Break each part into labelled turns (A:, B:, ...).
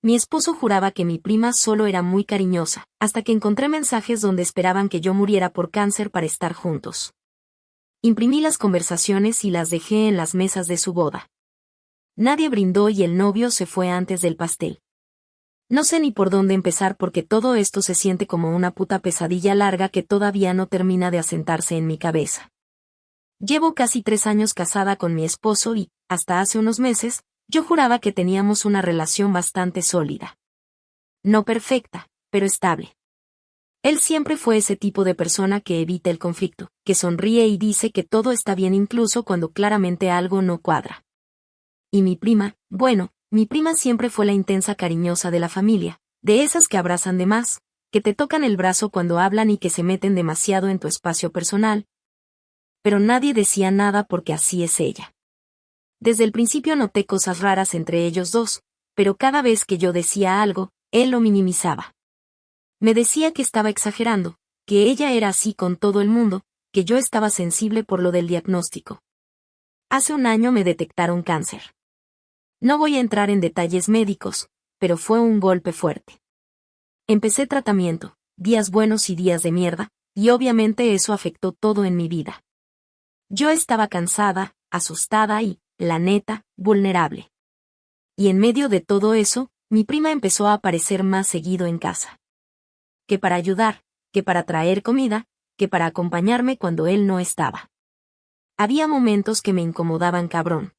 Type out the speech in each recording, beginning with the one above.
A: Mi esposo juraba que mi prima solo era muy cariñosa, hasta que encontré mensajes donde esperaban que yo muriera por cáncer para estar juntos. Imprimí las conversaciones y las dejé en las mesas de su boda. Nadie brindó y el novio se fue antes del pastel. No sé ni por dónde empezar porque todo esto se siente como una puta pesadilla larga que todavía no termina de asentarse en mi cabeza. Llevo casi 3 años casada con mi esposo y, hasta hace unos meses, yo juraba que teníamos una relación bastante sólida. No perfecta, pero estable. Él siempre fue ese tipo de persona que evita el conflicto, que sonríe y dice que todo está bien incluso cuando claramente algo no cuadra. Y mi prima, bueno, mi prima siempre fue la intensa cariñosa de la familia, de esas que abrazan de más, que te tocan el brazo cuando hablan y que se meten demasiado en tu espacio personal. Pero nadie decía nada porque así es ella. Desde el principio noté cosas raras entre ellos dos, pero cada vez que yo decía algo, él lo minimizaba. Me decía que estaba exagerando, que ella era así con todo el mundo, que yo estaba sensible por lo del diagnóstico. Hace un año me detectaron cáncer. No voy a entrar en detalles médicos, pero fue un golpe fuerte. Empecé tratamiento, días buenos y días de mierda, y obviamente eso afectó todo en mi vida. Yo estaba cansada, asustada y, la neta, vulnerable. Y en medio de todo eso, mi prima empezó a aparecer más seguido en casa. Que para ayudar, que para traer comida, que para acompañarme cuando él no estaba. Había momentos que me incomodaban cabrón.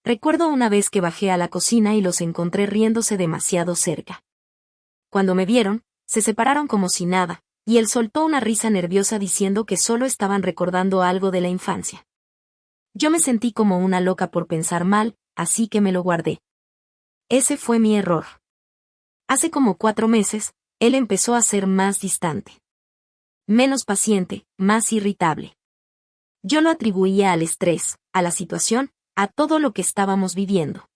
A: Recuerdo una vez que bajé a la cocina y los encontré riéndose demasiado cerca. Cuando me vieron, se separaron como si nada, y él soltó una risa nerviosa diciendo que solo estaban recordando algo de la infancia. Yo me sentí como una loca por pensar mal, así que me lo guardé. Ese fue mi error. Hace como 4 meses, él empezó a ser más distante. Menos paciente, más irritable. Yo lo atribuía al estrés, a la situación, a todo lo que estábamos viviendo.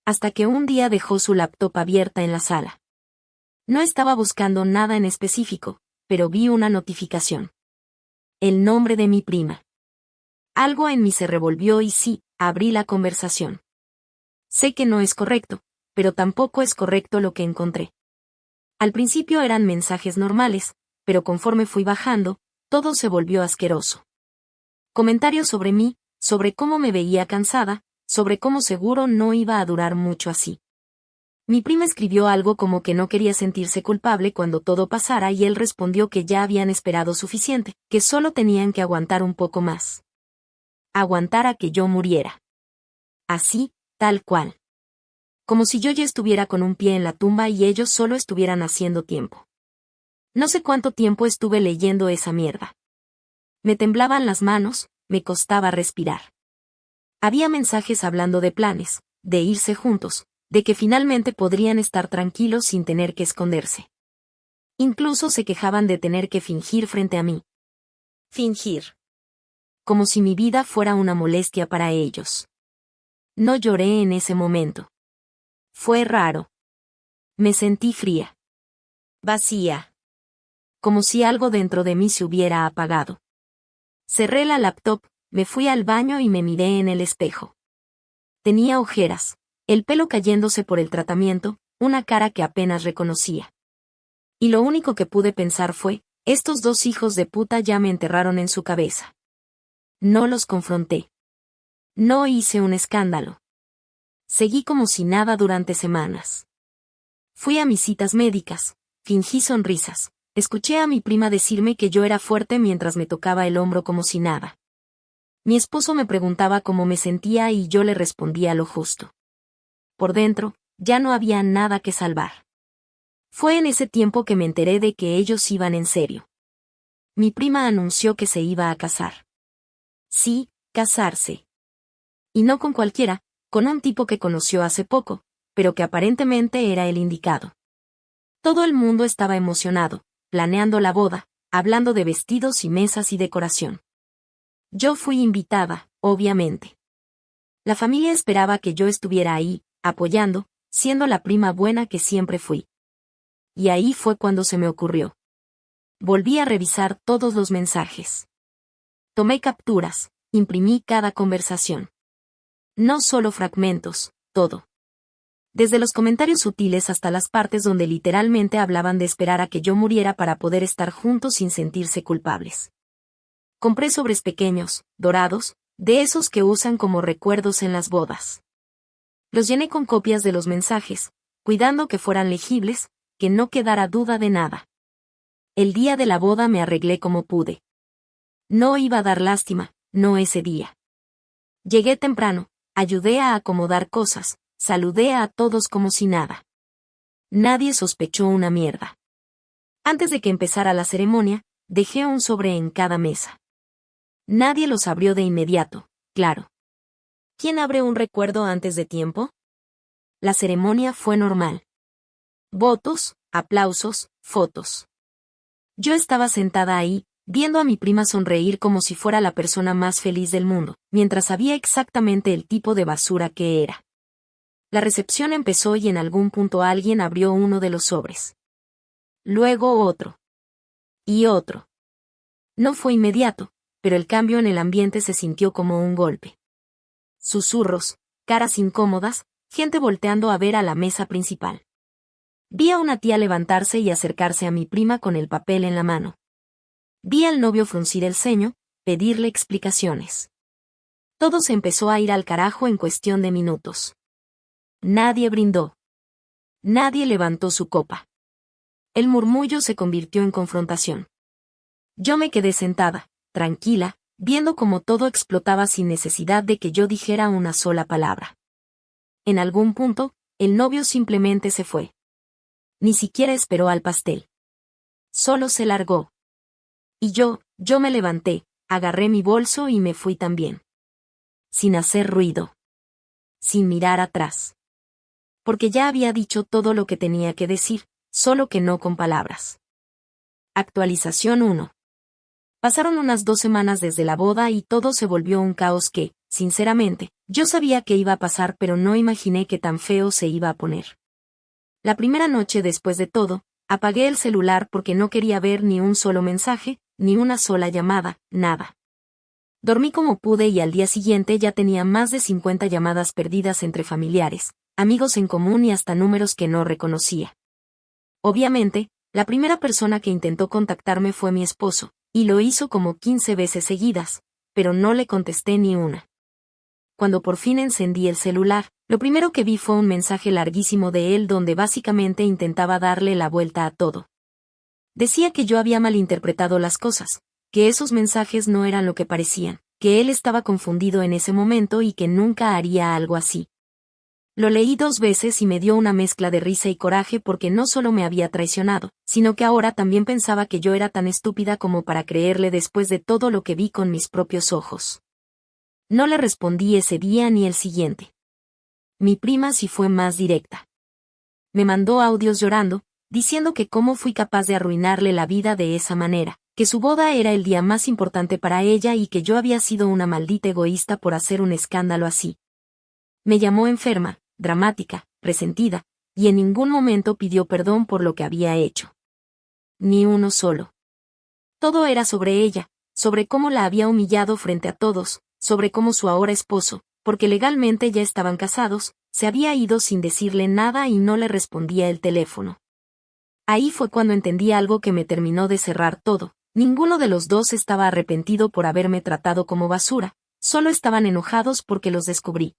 A: Hasta que un día dejó su laptop abierta en la sala. No estaba buscando nada en específico, pero vi una notificación. El nombre de mi prima. Algo en mí se revolvió y sí, abrí la conversación. Sé que no es correcto, pero tampoco es correcto lo que encontré. Al principio eran mensajes normales, pero conforme fui bajando, todo se volvió asqueroso. Comentarios sobre mí, sobre cómo me veía cansada, sobre cómo seguro no iba a durar mucho así. Mi prima escribió algo como que no quería sentirse culpable cuando todo pasara y él respondió que ya habían esperado suficiente, que solo tenían que aguantar un poco más. Aguantar a que yo muriera. Así, tal cual. Como si yo ya estuviera con un pie en la tumba y ellos solo estuvieran haciendo tiempo. No sé cuánto tiempo estuve leyendo esa mierda. Me temblaban las manos, me costaba respirar. Había mensajes hablando de planes, de irse juntos, de que finalmente podrían estar tranquilos sin tener que esconderse. Incluso se quejaban de tener que fingir frente a mí. Fingir. Como si mi vida fuera una molestia para ellos. No lloré en ese momento. Fue raro. Me sentí fría. Vacía. Como si algo dentro de mí se hubiera apagado. Cerré la laptop, me fui al baño y me miré en el espejo. Tenía ojeras, el pelo cayéndose por el tratamiento, una cara que apenas reconocía. Y lo único que pude pensar fue, estos 2 hijos de puta ya me enterraron en su cabeza. No los confronté. No hice un escándalo. Seguí como si nada durante semanas. Fui a mis citas médicas, fingí sonrisas, escuché a mi prima decirme que yo era fuerte mientras me tocaba el hombro como si nada. Mi esposo me preguntaba cómo me sentía y yo le respondía lo justo. Por dentro, ya no había nada que salvar. Fue en ese tiempo que me enteré de que ellos iban en serio. Mi prima anunció que se iba a casar. Sí, casarse. Y no con cualquiera, con un tipo que conoció hace poco, pero que aparentemente era el indicado. Todo el mundo estaba emocionado, planeando la boda, hablando de vestidos y mesas y decoración. Yo fui invitada, obviamente. La familia esperaba que yo estuviera ahí, apoyando, siendo la prima buena que siempre fui. Y ahí fue cuando se me ocurrió. Volví a revisar todos los mensajes. Tomé capturas, imprimí cada conversación. No solo fragmentos, todo. Desde los comentarios sutiles hasta las partes donde literalmente hablaban de esperar a que yo muriera para poder estar juntos sin sentirse culpables. Compré sobres pequeños, dorados, de esos que usan como recuerdos en las bodas. Los llené con copias de los mensajes, cuidando que fueran legibles, que no quedara duda de nada. El día de la boda me arreglé como pude. No iba a dar lástima, no ese día. Llegué temprano, ayudé a acomodar cosas, saludé a todos como si nada. Nadie sospechó una mierda. Antes de que empezara la ceremonia, dejé un sobre en cada mesa. Nadie los abrió de inmediato, claro. ¿Quién abre un recuerdo antes de tiempo? La ceremonia fue normal. Votos, aplausos, fotos. Yo estaba sentada ahí, viendo a mi prima sonreír como si fuera la persona más feliz del mundo, mientras sabía exactamente el tipo de basura que era. La recepción empezó y en algún punto alguien abrió uno de los sobres. Luego otro. Y otro. No fue inmediato, pero el cambio en el ambiente se sintió como un golpe. Susurros, caras incómodas, gente volteando a ver a la mesa principal. Vi a una tía levantarse y acercarse a mi prima con el papel en la mano. Vi al novio fruncir el ceño, pedirle explicaciones. Todo se empezó a ir al carajo en cuestión de minutos. Nadie brindó. Nadie levantó su copa. El murmullo se convirtió en confrontación. Yo me quedé sentada, tranquila, viendo cómo todo explotaba sin necesidad de que yo dijera una sola palabra. En algún punto, el novio simplemente se fue. Ni siquiera esperó al pastel. Solo se largó. Y yo me levanté, agarré mi bolso y me fui también. Sin hacer ruido. Sin mirar atrás. Porque ya había dicho todo lo que tenía que decir, solo que no con palabras. Actualización 1. Pasaron unas 2 semanas desde la boda y todo se volvió un caos que, sinceramente, yo sabía que iba a pasar pero no imaginé que tan feo se iba a poner. La primera noche después de todo, apagué el celular porque no quería ver ni un solo mensaje, ni una sola llamada, nada. Dormí como pude y al día siguiente ya tenía más de 50 llamadas perdidas entre familiares, amigos en común y hasta números que no reconocía. Obviamente, la primera persona que intentó contactarme fue mi esposo, y lo hizo como 15 veces seguidas, pero no le contesté ni una. Cuando por fin encendí el celular, lo primero que vi fue un mensaje larguísimo de él donde básicamente intentaba darle la vuelta a todo. Decía que yo había malinterpretado las cosas, que esos mensajes no eran lo que parecían, que él estaba confundido en ese momento y que nunca haría algo así. Lo leí 2 veces y me dio una mezcla de risa y coraje porque no solo me había traicionado, sino que ahora también pensaba que yo era tan estúpida como para creerle después de todo lo que vi con mis propios ojos. No le respondí ese día ni el siguiente. Mi prima sí fue más directa. Me mandó audios llorando, diciendo que cómo fui capaz de arruinarle la vida de esa manera, que su boda era el día más importante para ella y que yo había sido una maldita egoísta por hacer un escándalo así. Me llamó enferma, dramática, resentida, y en ningún momento pidió perdón por lo que había hecho. Ni uno solo. Todo era sobre ella, sobre cómo la había humillado frente a todos, sobre cómo su ahora esposo, porque legalmente ya estaban casados, se había ido sin decirle nada y no le respondía el teléfono. Ahí fue cuando entendí algo que me terminó de cerrar todo. Ninguno de los dos estaba arrepentido por haberme tratado como basura, solo estaban enojados porque los descubrí.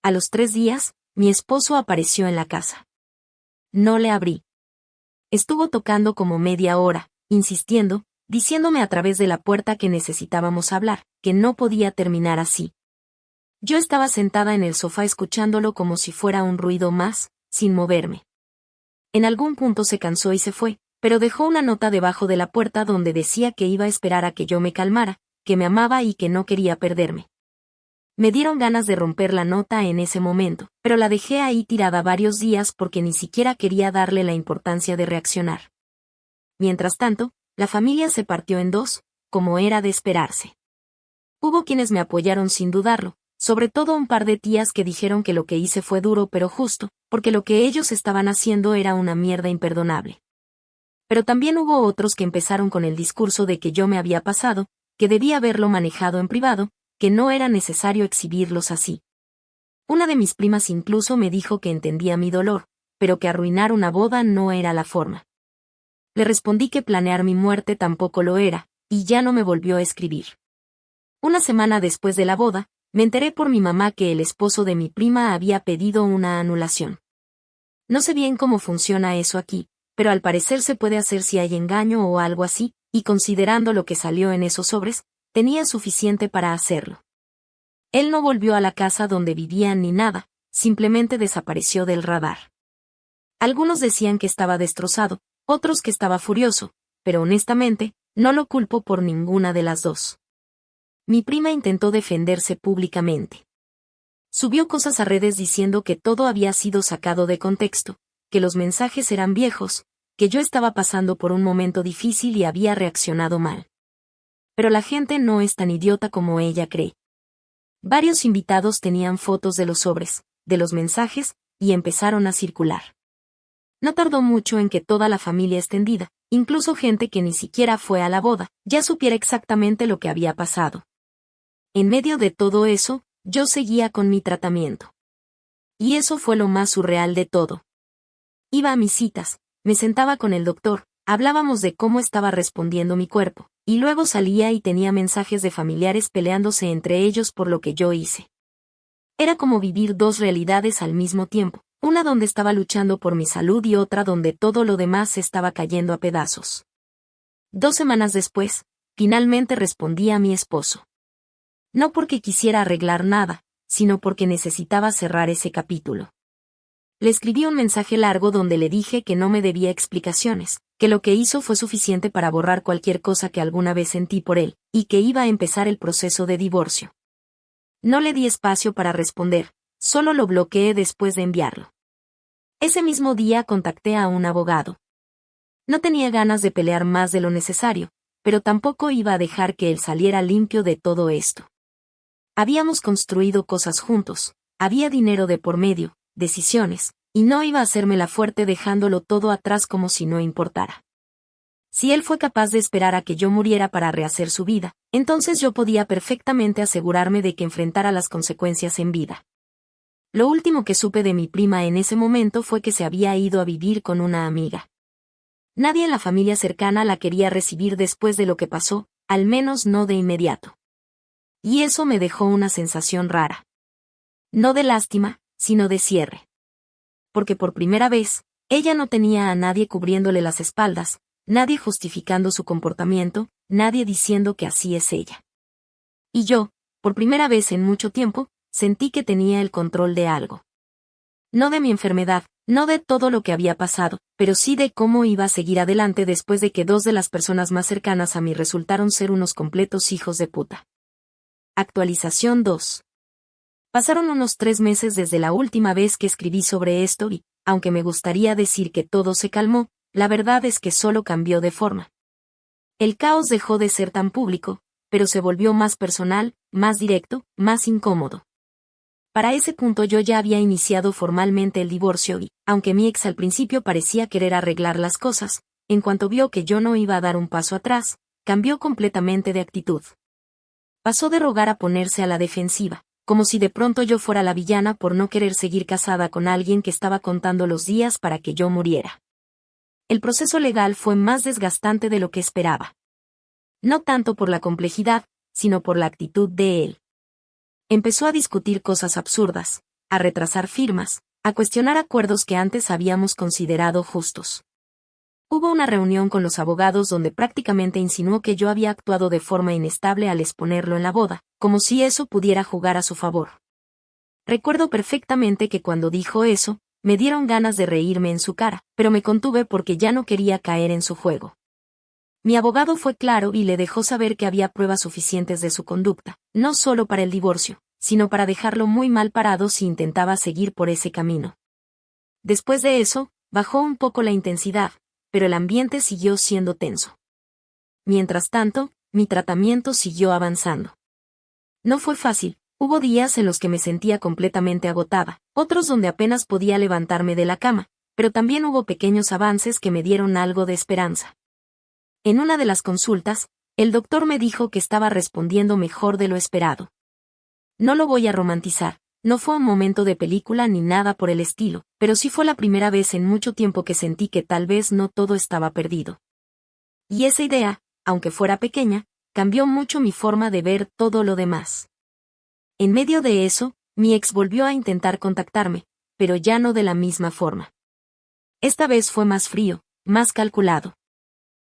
A: A los 3 días, mi esposo apareció en la casa. No le abrí. Estuvo tocando como media hora, insistiendo, diciéndome a través de la puerta que necesitábamos hablar, que no podía terminar así. Yo estaba sentada en el sofá escuchándolo como si fuera un ruido más, sin moverme. En algún punto se cansó y se fue, pero dejó una nota debajo de la puerta donde decía que iba a esperar a que yo me calmara, que me amaba y que no quería perderme. Me dieron ganas de romper la nota en ese momento, pero la dejé ahí tirada varios días porque ni siquiera quería darle la importancia de reaccionar. Mientras tanto, la familia se partió en 2, como era de esperarse. Hubo quienes me apoyaron sin dudarlo, sobre todo un par de tías que dijeron que lo que hice fue duro pero justo, porque lo que ellos estaban haciendo era una mierda imperdonable. Pero también hubo otros que empezaron con el discurso de que yo me había pasado, que debía haberlo manejado en privado, que no era necesario exhibirlos así. Una de mis primas incluso me dijo que entendía mi dolor, pero que arruinar una boda no era la forma. Le respondí que planear mi muerte tampoco lo era, y ya no me volvió a escribir. Una semana después de la boda, me enteré por mi mamá que el esposo de mi prima había pedido una anulación. No sé bien cómo funciona eso aquí, pero al parecer se puede hacer si hay engaño o algo así, y considerando lo que salió en esos sobres, tenía suficiente para hacerlo. Él no volvió a la casa donde vivían ni nada, simplemente desapareció del radar. Algunos decían que estaba destrozado, otros que estaba furioso, pero honestamente, no lo culpo por ninguna de las dos. Mi prima intentó defenderse públicamente. Subió cosas a redes diciendo que todo había sido sacado de contexto, que los mensajes eran viejos, que yo estaba pasando por un momento difícil y había reaccionado mal. Pero la gente no es tan idiota como ella cree. Varios invitados tenían fotos de los sobres, de los mensajes, y empezaron a circular. No tardó mucho en que toda la familia extendida, incluso gente que ni siquiera fue a la boda, ya supiera exactamente lo que había pasado. En medio de todo eso, yo seguía con mi tratamiento. Y eso fue lo más surreal de todo. Iba a mis citas, me sentaba con el doctor, hablábamos de cómo estaba respondiendo mi cuerpo, y luego salía y tenía mensajes de familiares peleándose entre ellos por lo que yo hice. Era como vivir dos realidades al mismo tiempo, una donde estaba luchando por mi salud y otra donde todo lo demás se estaba cayendo a pedazos. 2 semanas después, finalmente respondí a mi esposo. No porque quisiera arreglar nada, sino porque necesitaba cerrar ese capítulo. Le escribí un mensaje largo donde le dije que no me debía explicaciones, que lo que hizo fue suficiente para borrar cualquier cosa que alguna vez sentí por él, y que iba a empezar el proceso de divorcio. No le di espacio para responder, solo lo bloqueé después de enviarlo. Ese mismo día contacté a un abogado. No tenía ganas de pelear más de lo necesario, pero tampoco iba a dejar que él saliera limpio de todo esto. Habíamos construido cosas juntos, había dinero de por medio, decisiones, y no iba a hacérmela fuerte dejándolo todo atrás como si no importara. Si él fue capaz de esperar a que yo muriera para rehacer su vida, entonces yo podía perfectamente asegurarme de que enfrentara las consecuencias en vida. Lo último que supe de mi prima en ese momento fue que se había ido a vivir con una amiga. Nadie en la familia cercana la quería recibir después de lo que pasó, al menos no de inmediato. Y eso me dejó una sensación rara. No de lástima, sino de cierre. Porque por primera vez, ella no tenía a nadie cubriéndole las espaldas, nadie justificando su comportamiento, nadie diciendo que así es ella. Y yo, por primera vez en mucho tiempo, sentí que tenía el control de algo. No de mi enfermedad, no de todo lo que había pasado, pero sí de cómo iba a seguir adelante después de que 2 de las personas más cercanas a mí resultaron ser unos completos hijos de puta. Actualización 2. Pasaron unos 3 meses desde la última vez que escribí sobre esto y, aunque me gustaría decir que todo se calmó, la verdad es que solo cambió de forma. El caos dejó de ser tan público, pero se volvió más personal, más directo, más incómodo. Para ese punto yo ya había iniciado formalmente el divorcio y, aunque mi ex al principio parecía querer arreglar las cosas, en cuanto vio que yo no iba a dar un paso atrás, cambió completamente de actitud. Pasó de rogar a ponerse a la defensiva, como si de pronto yo fuera la villana por no querer seguir casada con alguien que estaba contando los días para que yo muriera. El proceso legal fue más desgastante de lo que esperaba. No tanto por la complejidad, sino por la actitud de él. Empezó a discutir cosas absurdas, a retrasar firmas, a cuestionar acuerdos que antes habíamos considerado justos. Hubo una reunión con los abogados donde prácticamente insinuó que yo había actuado de forma inestable al exponerlo en la boda, como si eso pudiera jugar a su favor. Recuerdo perfectamente que cuando dijo eso, me dieron ganas de reírme en su cara, pero me contuve porque ya no quería caer en su juego. Mi abogado fue claro y le dejó saber que había pruebas suficientes de su conducta, no solo para el divorcio, sino para dejarlo muy mal parado si intentaba seguir por ese camino. Después de eso, bajó un poco la intensidad, pero el ambiente siguió siendo tenso. Mientras tanto, mi tratamiento siguió avanzando. No fue fácil, hubo días en los que me sentía completamente agotada, otros donde apenas podía levantarme de la cama, pero también hubo pequeños avances que me dieron algo de esperanza. En una de las consultas, el doctor me dijo que estaba respondiendo mejor de lo esperado. No lo voy a romantizar, No fue un momento de película ni nada por el estilo, pero sí fue la primera vez en mucho tiempo que sentí que tal vez no todo estaba perdido. Y esa idea, aunque fuera pequeña, cambió mucho mi forma de ver todo lo demás. En medio de eso, mi ex volvió a intentar contactarme, pero ya no de la misma forma. Esta vez fue más frío, más calculado.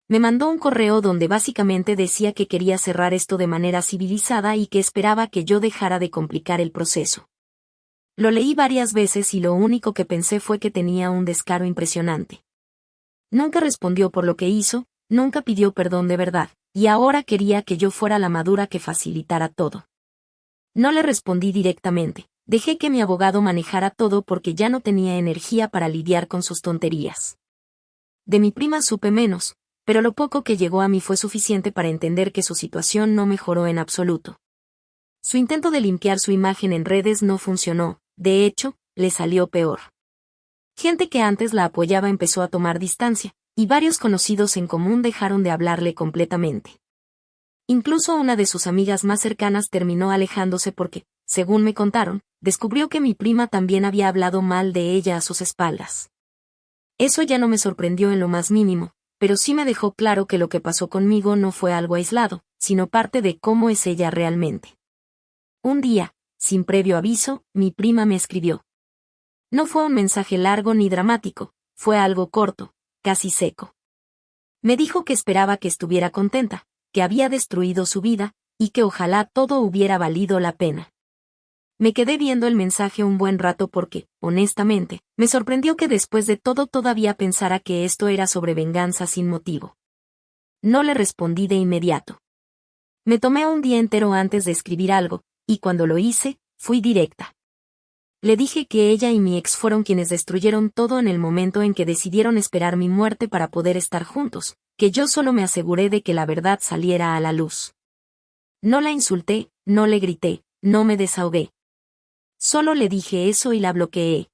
A: Me mandó un correo donde básicamente decía que quería cerrar esto de manera civilizada y que esperaba que yo dejara de complicar el proceso. Lo leí varias veces y lo único que pensé fue que tenía un descaro impresionante. Nunca respondió por lo que hizo, nunca pidió perdón de verdad, y ahora quería que yo fuera la madura que facilitara todo. No le respondí directamente, dejé que mi abogado manejara todo porque ya no tenía energía para lidiar con sus tonterías. De mi prima supe menos, pero lo poco que llegó a mí fue suficiente para entender que su situación no mejoró en absoluto. Su intento de limpiar su imagen en redes no funcionó, de hecho, le salió peor. Gente que antes la apoyaba empezó a tomar distancia, y varios conocidos en común dejaron de hablarle completamente. Incluso una de sus amigas más cercanas terminó alejándose porque, según me contaron, descubrió que mi prima también había hablado mal de ella a sus espaldas. Eso ya no me sorprendió en lo más mínimo, pero sí me dejó claro que lo que pasó conmigo no fue algo aislado, sino parte de cómo es ella realmente. Un día, sin previo aviso, mi prima me escribió. No fue un mensaje largo ni dramático, fue algo corto, casi seco. Me dijo que esperaba que estuviera contenta, que había destruido su vida, y que ojalá todo hubiera valido la pena. Me quedé viendo el mensaje un buen rato porque, honestamente, me sorprendió que después de todo todavía pensara que esto era sobre venganza sin motivo. No le respondí de inmediato. Me tomé un día entero antes de escribir algo, y cuando lo hice, fui directa. Le dije que ella y mi ex fueron quienes destruyeron todo en el momento en que decidieron esperar mi muerte para poder estar juntos, que yo solo me aseguré de que la verdad saliera a la luz. No la insulté, no le grité, no me desahogué. Solo le dije eso y la bloqueé.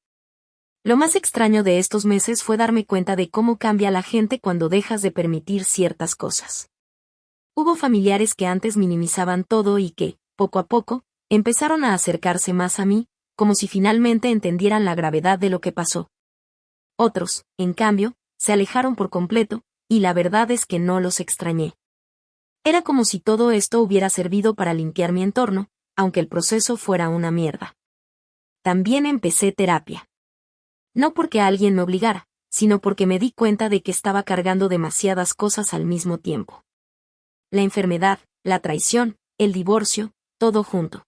A: Lo más extraño de estos meses fue darme cuenta de cómo cambia la gente cuando dejas de permitir ciertas cosas. Hubo familiares que antes minimizaban todo y que, poco a poco, empezaron a acercarse más a mí, como si finalmente entendieran la gravedad de lo que pasó. Otros, en cambio, se alejaron por completo, y la verdad es que no los extrañé. Era como si todo esto hubiera servido para limpiar mi entorno, aunque el proceso fuera una mierda. También empecé terapia. No porque alguien me obligara, sino porque me di cuenta de que estaba cargando demasiadas cosas al mismo tiempo. La enfermedad, la traición, el divorcio, todo junto.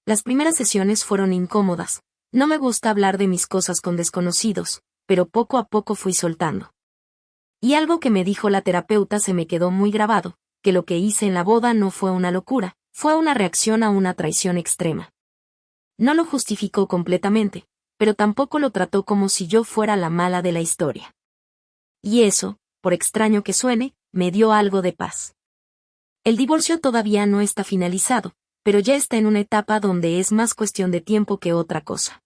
A: Las primeras sesiones fueron incómodas. No me gusta hablar de mis cosas con desconocidos, pero poco a poco fui soltando. Y algo que me dijo la terapeuta se me quedó muy grabado, que lo que hice en la boda no fue una locura, fue una reacción a una traición extrema. No lo justificó completamente, pero tampoco lo trató como si yo fuera la mala de la historia. Y eso, por extraño que suene, me dio algo de paz. El divorcio todavía no está finalizado, pero ya está en una etapa donde es más cuestión de tiempo que otra cosa.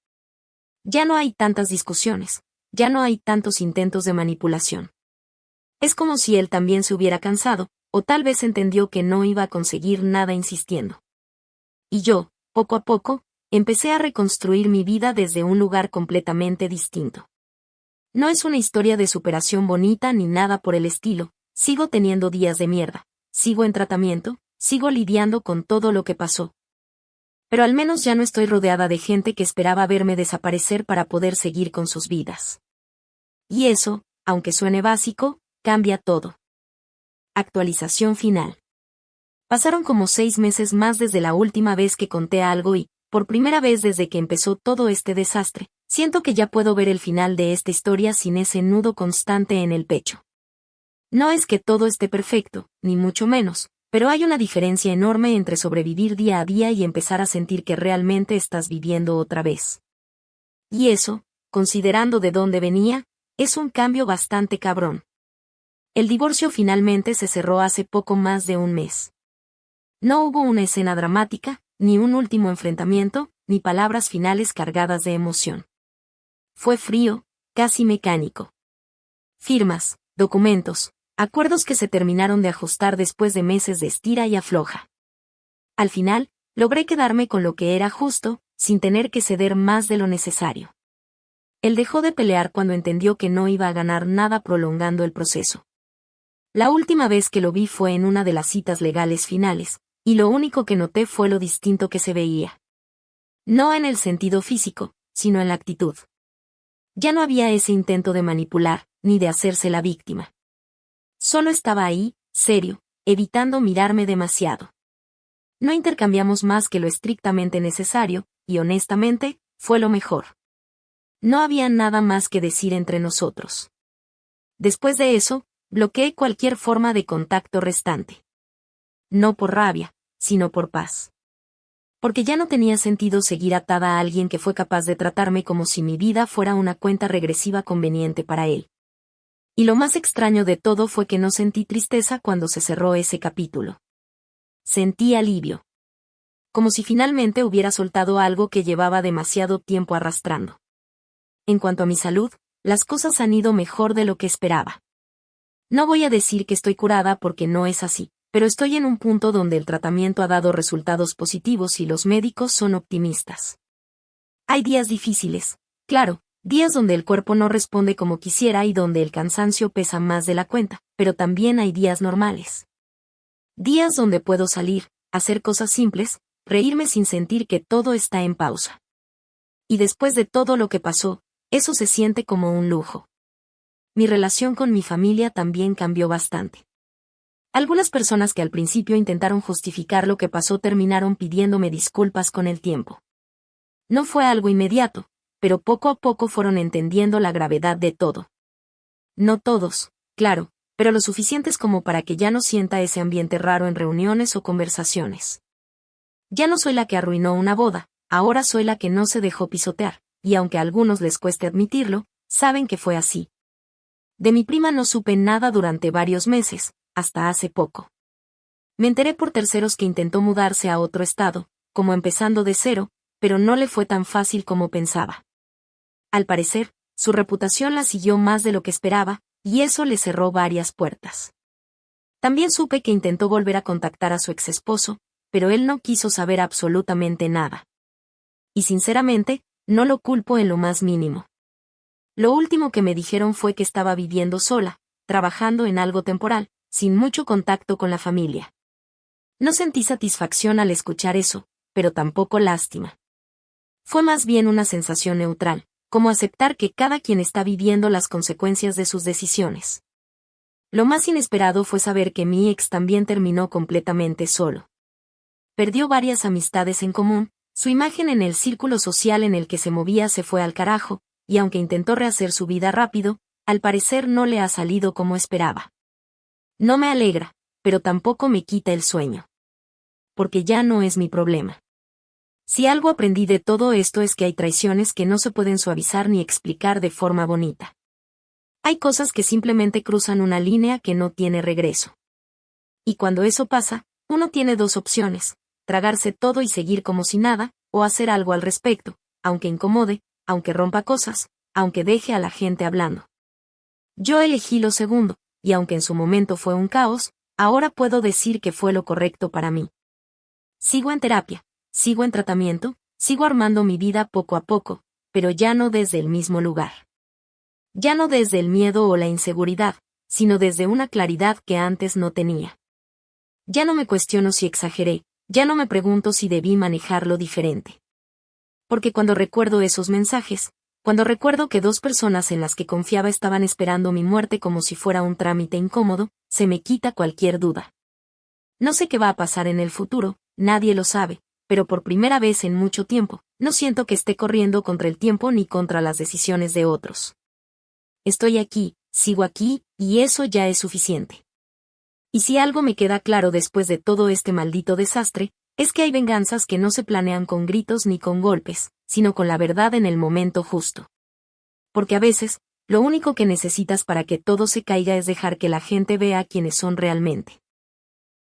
A: Ya no hay tantas discusiones, ya no hay tantos intentos de manipulación. Es como si él también se hubiera cansado, o tal vez entendió que no iba a conseguir nada insistiendo. Y yo, poco a poco, empecé a reconstruir mi vida desde un lugar completamente distinto. No es una historia de superación bonita ni nada por el estilo, sigo teniendo días de mierda, sigo en tratamiento, sigo lidiando con todo lo que pasó. Pero al menos ya no estoy rodeada de gente que esperaba verme desaparecer para poder seguir con sus vidas. Y eso, aunque suene básico, cambia todo. Actualización final. Pasaron como 6 meses más desde la última vez que conté algo y, por primera vez desde que empezó todo este desastre, siento que ya puedo ver el final de esta historia sin ese nudo constante en el pecho. No es que todo esté perfecto, ni mucho menos, pero hay una diferencia enorme entre sobrevivir día a día y empezar a sentir que realmente estás viviendo otra vez. Y eso, considerando de dónde venía, es un cambio bastante cabrón. El divorcio finalmente se cerró hace poco más de un mes. No hubo una escena dramática, ni un último enfrentamiento, ni palabras finales cargadas de emoción. Fue frío, casi mecánico. Firmas, documentos, acuerdos que se terminaron de ajustar después de meses de estira y afloja. Al final, logré quedarme con lo que era justo, sin tener que ceder más de lo necesario. Él dejó de pelear cuando entendió que no iba a ganar nada prolongando el proceso. La última vez que lo vi fue en una de las citas legales finales, y lo único que noté fue lo distinto que se veía. No en el sentido físico, sino en la actitud. Ya no había ese intento de manipular, ni de hacerse la víctima. Solo estaba ahí, serio, evitando mirarme demasiado. No intercambiamos más que lo estrictamente necesario, y honestamente, fue lo mejor. No había nada más que decir entre nosotros. Después de eso, bloqueé cualquier forma de contacto restante. No por rabia, sino por paz. Porque ya no tenía sentido seguir atada a alguien que fue capaz de tratarme como si mi vida fuera una cuenta regresiva conveniente para él. Y lo más extraño de todo fue que no sentí tristeza cuando se cerró ese capítulo. Sentí alivio. Como si finalmente hubiera soltado algo que llevaba demasiado tiempo arrastrando. En cuanto a mi salud, las cosas han ido mejor de lo que esperaba. No voy a decir que estoy curada porque no es así, pero estoy en un punto donde el tratamiento ha dado resultados positivos y los médicos son optimistas. Hay días difíciles, claro, días donde el cuerpo no responde como quisiera y donde el cansancio pesa más de la cuenta, pero también hay días normales. Días donde puedo salir, hacer cosas simples, reírme sin sentir que todo está en pausa. Y después de todo lo que pasó, eso se siente como un lujo. Mi relación con mi familia también cambió bastante. Algunas personas que al principio intentaron justificar lo que pasó terminaron pidiéndome disculpas con el tiempo. No fue algo inmediato, pero poco a poco fueron entendiendo la gravedad de todo. No todos, claro, pero lo suficientes como para que ya no sienta ese ambiente raro en reuniones o conversaciones. Ya no soy la que arruinó una boda, ahora soy la que no se dejó pisotear, y aunque a algunos les cueste admitirlo, saben que fue así. De mi prima no supe nada durante varios meses, hasta hace poco. Me enteré por terceros que intentó mudarse a otro estado, como empezando de cero, pero no le fue tan fácil como pensaba. Al parecer, su reputación la siguió más de lo que esperaba, y eso le cerró varias puertas. También supe que intentó volver a contactar a su exesposo, pero él no quiso saber absolutamente nada. Y sinceramente, no lo culpo en lo más mínimo. Lo último que me dijeron fue que estaba viviendo sola, trabajando en algo temporal, sin mucho contacto con la familia. No sentí satisfacción al escuchar eso, pero tampoco lástima. Fue más bien una sensación neutral, como aceptar que cada quien está viviendo las consecuencias de sus decisiones. Lo más inesperado fue saber que mi ex también terminó completamente solo. Perdió varias amistades en común, su imagen en el círculo social en el que se movía se fue al carajo, y aunque intentó rehacer su vida rápido, al parecer no le ha salido como esperaba. No me alegra, pero tampoco me quita el sueño. Porque ya no es mi problema. Si algo aprendí de todo esto es que hay traiciones que no se pueden suavizar ni explicar de forma bonita. Hay cosas que simplemente cruzan una línea que no tiene regreso. Y cuando eso pasa, uno tiene dos opciones: tragarse todo y seguir como si nada, o hacer algo al respecto, aunque incomode, aunque rompa cosas, aunque deje a la gente hablando. Yo elegí lo segundo, y aunque en su momento fue un caos, ahora puedo decir que fue lo correcto para mí. Sigo en terapia, sigo en tratamiento, sigo armando mi vida poco a poco, pero ya no desde el mismo lugar. Ya no desde el miedo o la inseguridad, sino desde una claridad que antes no tenía. Ya no me cuestiono si exageré, ya no me pregunto si debí manejarlo diferente. Porque cuando recuerdo esos mensajes, cuando recuerdo que dos personas en las que confiaba estaban esperando mi muerte como si fuera un trámite incómodo, se me quita cualquier duda. No sé qué va a pasar en el futuro, nadie lo sabe, pero por primera vez en mucho tiempo, no siento que esté corriendo contra el tiempo ni contra las decisiones de otros. Estoy aquí, sigo aquí, y eso ya es suficiente. Y si algo me queda claro después de todo este maldito desastre, es que hay venganzas que no se planean con gritos ni con golpes, sino con la verdad en el momento justo. Porque a veces, lo único que necesitas para que todo se caiga es dejar que la gente vea quiénes son realmente.